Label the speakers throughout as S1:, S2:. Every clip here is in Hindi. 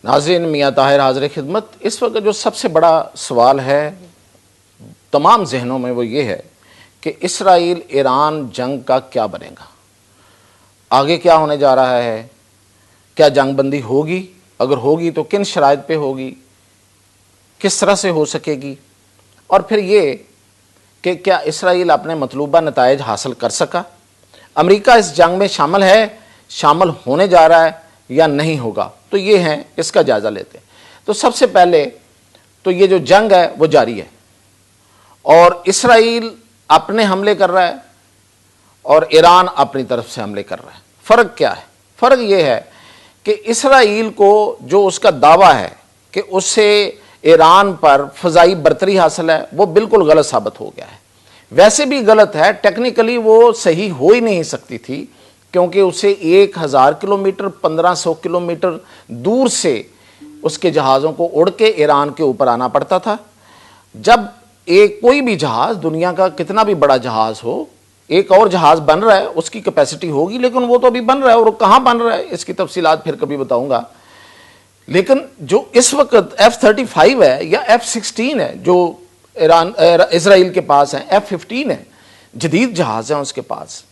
S1: नाज़रीन, मियाँ ताहिर हाज़िर खिदमत। इस वक्त जो सबसे बड़ा सवाल है तमाम जहनों में वो ये है कि इसराइल ईरान जंग का क्या बनेगा, आगे क्या होने जा रहा है, क्या जंग बंदी होगी, अगर होगी तो किन शराइत पे होगी, किस तरह से हो सकेगी, और फिर ये कि क्या इसराइल अपने मतलूबा नताइज हासिल कर सका, अमेरिका इस जंग में शामिल है, शामिल होने जा रहा है या नहीं होगा। तो ये हैं, इसका जायज़ा लेते हैं। तो सबसे पहले तो ये जो जंग है वो जारी है और इसराइल अपने हमले कर रहा है और ईरान अपनी तरफ से हमले कर रहा है। फ़र्क क्या है? फ़र्क ये है कि इसराइल को जो उसका दावा है कि उससे ईरान पर फ़ज़ाई बरतरी हासिल है, वो बिल्कुल गलत साबित हो गया है। वैसे भी गलत है, टेक्निकली वो सही हो ही नहीं सकती थी, क्योंकि उसे 1000 किलोमीटर 1500 किलोमीटर दूर से उसके जहाज़ों को उड़ के ईरान के ऊपर आना पड़ता था। जब एक कोई भी जहाज़, दुनिया का कितना भी बड़ा जहाज़ हो, एक और जहाज़ बन रहा है, उसकी कैपेसिटी होगी, लेकिन वो तो अभी बन रहा है, और कहाँ बन रहा है इसकी तफसीलात फिर कभी बताऊंगा। लेकिन जो इस वक्त F-35 है या F-16 है जो इसराइल के पास है, F-15 है, जदीद जहाज़ हैं उसके पास,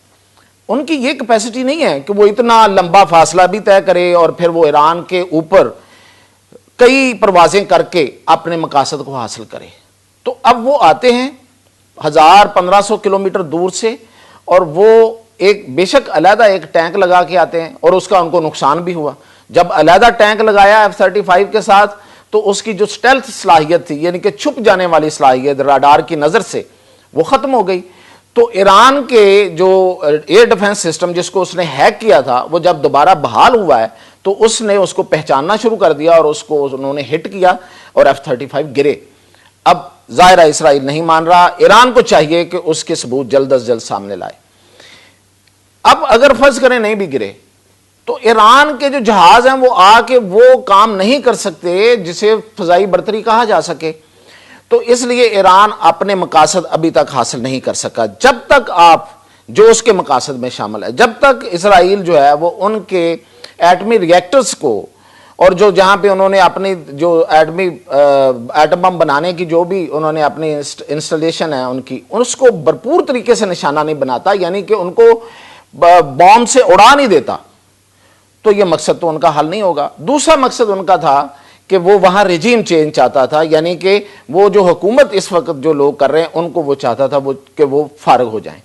S1: उनकी ये कैपेसिटी नहीं है कि वो इतना लंबा फासला भी तय करे और फिर वो ईरान के ऊपर कई परवाजें करके अपने मकासद को हासिल करे। तो अब वो आते हैं 1000-1500 किलोमीटर दूर से, और वो एक बेशक अलहदा एक टैंक लगा के आते हैं, और उसका उनको नुकसान भी हुआ। जब अलहदा टैंक लगाया F-35 के साथ, तो उसकी जो स्टेल्थ सलाहियत थी, यानी कि छुप जाने वाली सलाहियत राडार की नज़र से, वो ख़त्म हो गई। तो ईरान के जो एयर डिफेंस सिस्टम जिसको उसने हैक किया था, वो जब दोबारा बहाल हुआ है तो उसने उसको पहचानना शुरू कर दिया और उसको उन्होंने हिट किया और F-35 गिरे। अब ज़ाहिर है इसराइल नहीं मान रहा, ईरान को चाहिए कि उसके सबूत जल्द अज जल्द सामने लाए। अब अगर फर्ज करें नहीं भी गिरे, तो ईरान के जो जहाज हैं वो आके वो काम नहीं कर सकते जिसे फ़ज़ाई बरतरी कहा जा सके। तो इसलिए ईरान अपने मकासद अभी तक हासिल नहीं कर सका। जब तक आप जो उसके मकासद में शामिल है, जब तक इसराइल जो है वो उनके एटमी रिएक्टर्स को, और जो जहाँ पे उन्होंने अपनी जो एटम बम बनाने की जो भी उन्होंने अपनी इंस्टॉलेशन है उनकी, उसको भरपूर तरीके से निशाना नहीं बनाता, यानी कि उनको बॉम्ब से उड़ा नहीं देता, तो ये मकसद तो उनका हल नहीं होगा। दूसरा मकसद उनका था कि वो वहाँ रेजीम चेंज चाहता था, यानी कि वो जो हुकूमत इस वक्त जो लोग कर रहे हैं उनको वो चाहता था वो कि वो फारग हो जाएं।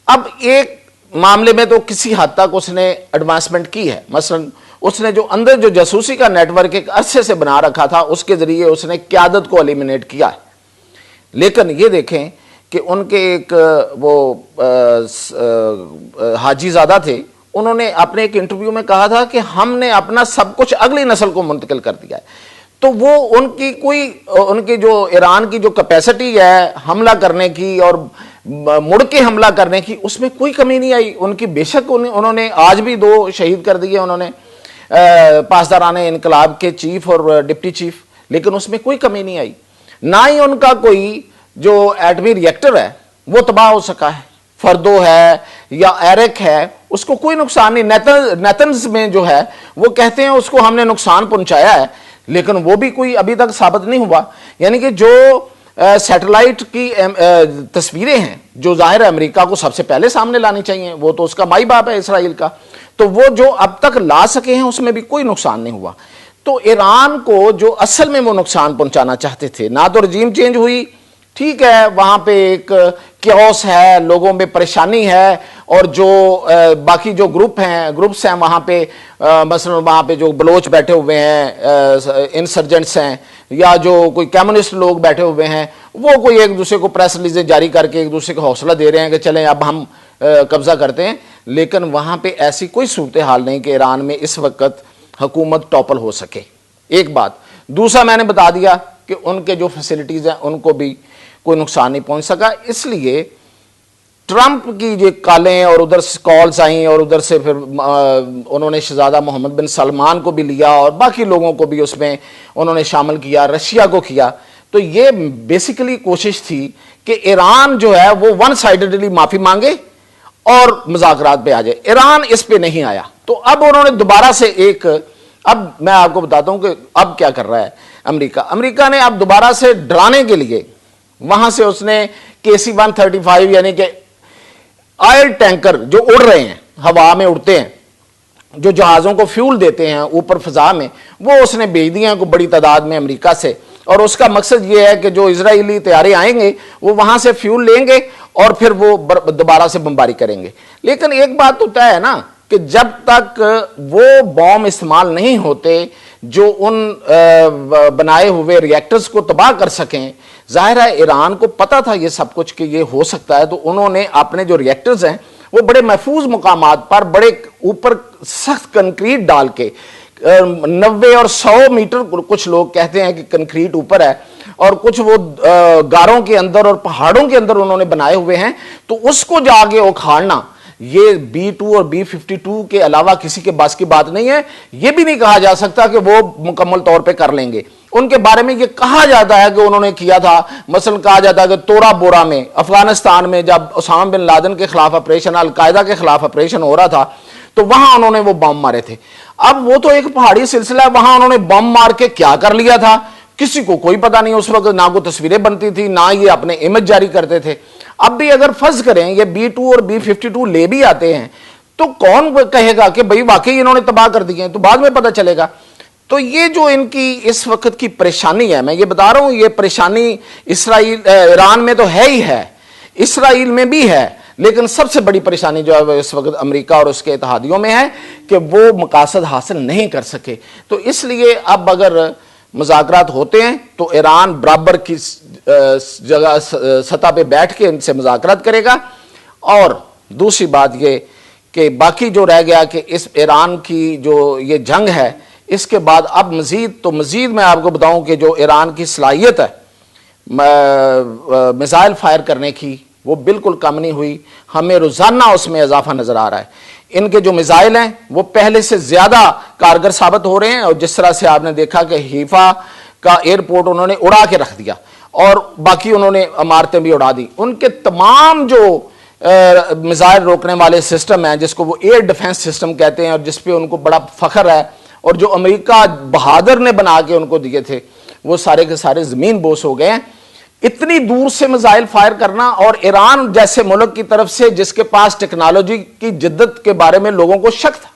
S1: अब एक मामले में तो किसी हद तक उसने एडवांसमेंट की है, मसलन उसने जो अंदर जो जासूसी का नेटवर्क एक अरसे से बना रखा था, उसके ज़रिए उसने क़यादत को एलिमिनेट किया है। लेकिन ये देखें कि उनके एक वो हाजीज़ादा थे, उन्होंने अपने एक इंटरव्यू में कहा था कि हमने अपना सब कुछ अगली नस्ल को मुंतकिल कर दिया है। तो वो उनकी जो ईरान की जो कैपेसिटी है हमला करने की और मुड़ के हमला करने की, उसमें कोई कमी नहीं आई उनकी। बेशक उन्होंने आज भी 2 शहीद कर दिए उन्होंने, पासदारान इनकलाब के चीफ और डिप्टी चीफ, लेकिन उसमें कोई कमी नहीं आई। ना ही उनका कोई जो एटमी रिएक्टर है वो तबाह हो सका है, फर्दो है या एरिक है, उसको कोई नुकसान नहीं। नेतन्स में जो है वो कहते हैं उसको हमने नुकसान पहुंचाया है, लेकिन वो भी कोई अभी तक साबित नहीं हुआ। यानी कि जो सैटेलाइट की तस्वीरें हैं जो ज़ाहिर है अमेरिका को सबसे पहले सामने लानी चाहिए, वो तो उसका माई बाप है इसराइल का, तो वो जो अब तक ला सके हैं उसमें भी कोई नुकसान नहीं हुआ। तो ईरान को जो असल में वो नुकसान पहुंचाना चाहते थे, ना तो रजीम चेंज हुई, ठीक है, वहां पे एक क्योस है, लोगों में परेशानी है, और जो बाकी जो ग्रुप्स हैं वहां पे, मसलन वहां पे जो बलोच बैठे हुए हैं, इंसर्जेंट्स हैं, या जो कोई कम्युनिस्ट लोग बैठे हुए हैं, वो कोई एक दूसरे को प्रेस रिलीजें जारी करके एक दूसरे को हौसला दे रहे हैं कि चलें अब हम कब्जा करते हैं। लेकिन वहां पे ऐसी कोई सूरत हाल नहीं कि ईरान में इस वक्त हुकूमत टॉपल हो सके, एक बात। दूसरा, मैंने बता दिया कि उनके जो फैसिलिटीज हैं उनको भी कोई नुकसान नहीं पहुंच सका। इसलिए ट्रंप की जो कॉलें और उधर से कॉल्स आई, और उधर से फिर उन्होंने शहजादा मोहम्मद बिन सलमान को भी लिया और बाकी लोगों को भी उसमें उन्होंने शामिल किया, रशिया को किया। तो ये बेसिकली कोशिश थी कि ईरान जो है वो वन साइडेडली माफी मांगे और मुज़ाकरात पे आ जाए। ईरान इस पे नहीं आया, तो अब उन्होंने दोबारा से एक अब मैं आपको बताता हूं कि अब क्या कर रहा है अमेरिका। अमेरिका ने अब दोबारा से डराने के लिए वहां से उसने KC-135 यानी कि ऑयल टैंकर जो उड़ रहे हैं, हवा में उड़ते हैं, जो जहाज़ों को फ्यूल देते हैं ऊपर फिजा में, वो उसने भेज दिए हैं को बड़ी तादाद में अमेरिका से। और उसका मकसद ये है कि जो इजरायली तैयारे आएंगे वो वहां से फ्यूल लेंगे और फिर वो दोबारा से बमबारी करेंगे। लेकिन एक बात तो तय है ना कि जब तक वो बॉम्ब इस्तेमाल नहीं होते जो उन बनाए हुए रिएक्टर्स को तबाह कर सकें, जाहिर है ईरान को पता था ये सब कुछ कि ये हो सकता है, तो उन्होंने अपने जो रिएक्टर्स हैं वो बड़े महफूज मुकामात पर बड़े ऊपर सख्त कंक्रीट डाल के 90 और 100 मीटर, कुछ लोग कहते हैं कि कंक्रीट ऊपर है, और कुछ वो गारों के अंदर और पहाड़ों के अंदर उन्होंने बनाए हुए हैं। तो उसको जाके उखाड़ना ये B-2 और B-52 के अलावा किसी के बस की बात नहीं है। ये भी नहीं कहा जा सकता कि वो मुकम्मल तौर पे कर लेंगे। उनके बारे में ये कहा जाता है कि उन्होंने किया था, मसलन कहा जाता है कि तोरा बोरा में अफगानिस्तान में जब उसामा बिन लादेन के खिलाफ ऑपरेशन, अलकायदा के खिलाफ ऑपरेशन हो रहा था, तो वहां उन्होंने वो बम मारे थे। अब वो तो एक पहाड़ी सिलसिला है, वहां उन्होंने बम मार के क्या कर लिया था किसी को कोई पता नहीं। उस वक्त ना कोई तस्वीरें बनती थी, ना ये अपने इमेज जारी करते थे। अब भी अगर फर्ज करें ये B-2 और B-52 ले भी आते हैं तो कौन कहेगा कि भाई वाकई इन्होंने तबाह कर दिए हैं, तो बाद में पता चलेगा। तो ये जो इनकी इस वक्त की परेशानी है, मैं ये बता रहा हूं, ये परेशानी ईरान में तो है ही है, इसराइल में भी है, लेकिन सबसे बड़ी परेशानी जो है इस वक्त अमेरिका और उसके इत्तेहादियों में है कि वो मकासद हासिल नहीं कर सके। तो इसलिए अब अगर मुज़ाकरात होते हैं तो ईरान बराबर की जगह सतह पे बैठ के इनसे मुज़ाकरात करेगा। और दूसरी बात ये कि बाकी जो रह गया कि इस ईरान की जो ये जंग है, इसके बाद अब मज़ीद मैं आपको बताऊं कि जो ईरान की सलाहियत है मिसाइल फायर करने की, वो बिल्कुल कम नहीं हुई। हमें रोज़ाना उसमें इजाफा नज़र आ रहा है। इनके जो मिसाइल हैं वो पहले से ज़्यादा कारगर साबित हो रहे हैं। और जिस तरह से आपने देखा कि हीफा का एयरपोर्ट उन्होंने उड़ा के रख दिया और बाकी उन्होंने इमारतें भी उड़ा दी। उनके तमाम जो मिसाइल रोकने वाले सिस्टम हैं, जिसको वो एयर डिफेंस सिस्टम कहते हैं और जिस पे उनको बड़ा फख्र है, और जो अमेरिका बहादुर ने बना के उनको दिए थे, वो सारे के सारे ज़मीन बोस हो गए हैं। इतनी दूर से मिसाइल फायर करना, और ईरान जैसे मुल्क की तरफ से जिसके पास टेक्नोलॉजी की जिद्दत के बारे में लोगों को शक था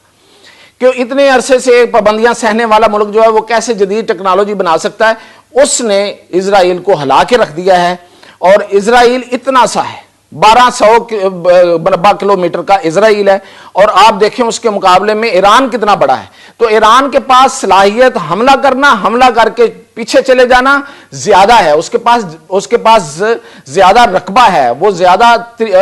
S1: कि इतने अरसे से पाबंदियां सहने वाला मुल्क जो है वो कैसे जदीद टेक्नोलॉजी बना सकता है, उसने इजराइल को हिला के रख दिया है। और इजराइल इतना सा है, 1200 किलोमीटर का इजराइल है, और आप देखें उसके मुकाबले में ईरान कितना बड़ा है। तो ईरान के पास सलाहियत हमला करना, हमला करके पीछे चले जाना ज्यादा है, उसके पास ज्यादा रकबा है, वो ज्यादा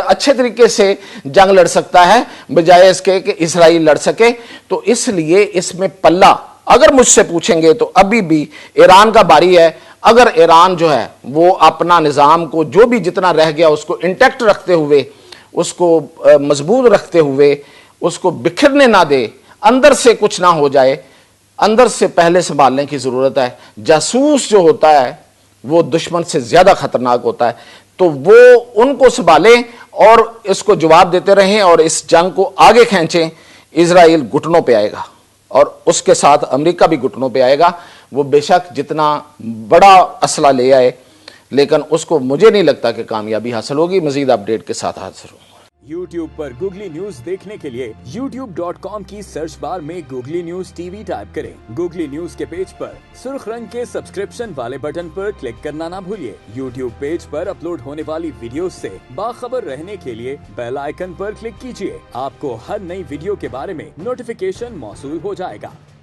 S1: अच्छे तरीके से जंग लड़ सकता है बजाय इसके कि इजराइल लड़ सके। तो इसलिए इसमें पल्ला अगर मुझसे पूछेंगे तो अभी भी ईरान का बारी है। अगर ईरान जो है वो अपना निज़ाम को जो भी जितना रह गया उसको इंटैक्ट रखते हुए, उसको मजबूत रखते हुए, उसको बिखरने ना दे, अंदर से कुछ ना हो जाए, अंदर से पहले संभालने की ज़रूरत है। जासूस जो होता है वो दुश्मन से ज़्यादा खतरनाक होता है। तो वो उनको संभालें और इसको जवाब देते रहें और इस जंग को आगे खींचें। इजराइल घुटनों पे आएगा और उसके साथ अमेरिका भी घुटनों पे आएगा। वो बेशक जितना बड़ा असला ले आए, लेकिन उसको मुझे नहीं लगता कि कामयाबी हासिल होगी। मजीद अपडेट के साथ हाजिर हूँ।
S2: YouTube पर गूगली न्यूज देखने के लिए youtube.com की सर्च बार में गूगली न्यूज TV टाइप करें। गूगली न्यूज के पेज पर सुर्ख रंग के सब्सक्रिप्शन वाले बटन पर क्लिक करना ना भूलिए। YouTube पेज पर अपलोड होने वाली वीडियो से बाखबर रहने के लिए बेल आइकन पर क्लिक कीजिए। आपको हर नई वीडियो के बारे में नोटिफिकेशन मौसूल हो जाएगा।